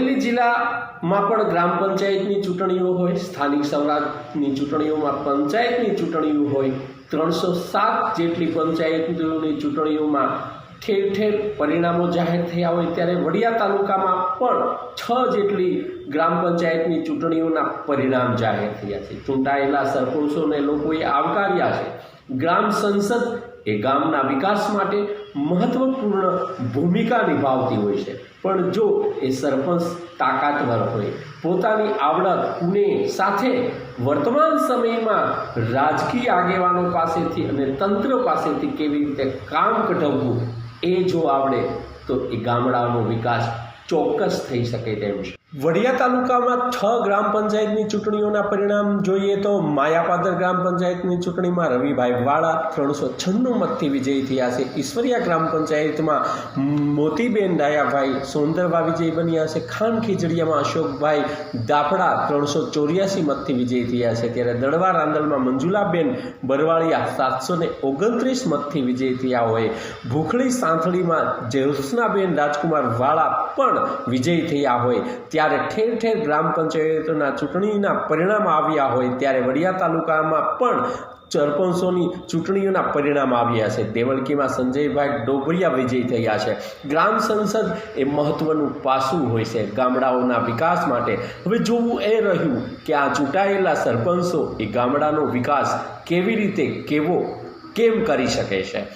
અમરેલી જિલ્લામાં પણ ગ્રામ પંચાયતની ચૂંટણીઓ હોય, સ્થાનિક સ્વરાજની ચૂંટણીઓમાં પંચાયતની ચૂંટણીઓ હોય, 307 જેટલી પંચાયતોની ચૂંટણીઓમાં ઠેર ઠેર પરિણામો જાહેર થયા હોય, ત્યારે વડિયા તાલુકામાં પણ 6 જેટલી ગ્રામ પંચાયતની ચૂંટણીઓના પરિણામ જાહેર થયા છે। ચૂંટાયેલા સરપંચોને લોકોએ આવકાર્યા છે। ગ્રામ સંસદ એ ગામના વિકાસ માટે મહત્વપૂર્ણ ભૂમિકા નિભાવતી હોય છે, પણ જો એ સરપંચ તાકાતવર હોય, પોતાની આવડતને સાથે વર્તમાન સમયમાં રાજકીય આગેવાનો પાસેથી અને તંત્ર પાસેથી કેવી રીતે કામ કઢાવવું એ જો આવડે તો એ ગામડાનો વિકાસ ચોક્કસ થઈ શકે તેમ છે। વડિયા તાલુકામાં 6 ગ્રામ પંચાયતની ચૂંટણીઓના પરિણામ જોઈએ તો માયાપાદર ગ્રામ પંચાયતની ચૂંટણીમાં રવિભાઈ વાળા 396 મતથી વિજયી થયા છે। ઈશ્વરિયા ગ્રામ પંચાયતમાં મોતીબેન ડાયાભાઈ સોંદરવા વિજયી બન્યા છે। ખાન ખીજડીયામાં અશોકભાઈ દાફડા 384 મતથી વિજયી થયા છે, ત્યારે દળવા રાંદલમાં મંજુલાબેન બરવાળિયા 729 મતથી વિજયી થયા હોય। ભૂખડી સાંથળીમાં જ્યોત્સનાબેન રાજકુમાર વાળા પણ વિજયી થયા હોય। ત્યારે ઠેર ઠેર ગ્રામ પંચાયતોના ચૂંટણીના પરિણામ આવ્યા હોય, ત્યારે વડિયા તાલુકામાં પણ સરપંચોની ચૂંટણીઓના પરિણામ આવ્યા છે। દેવળકીમાં સંજયભાઈ ડોબરિયા વિજયી થયા છે। ગ્રામ સંસદ એ મહત્વનું પાસું હોય છે ગામડાઓના વિકાસ માટે। હવે જોવું એ રહ્યું કે આ ચૂંટાયેલા સરપંચો એ ગામડાનો વિકાસ કેવી રીતે કેમ કરી શકે છે।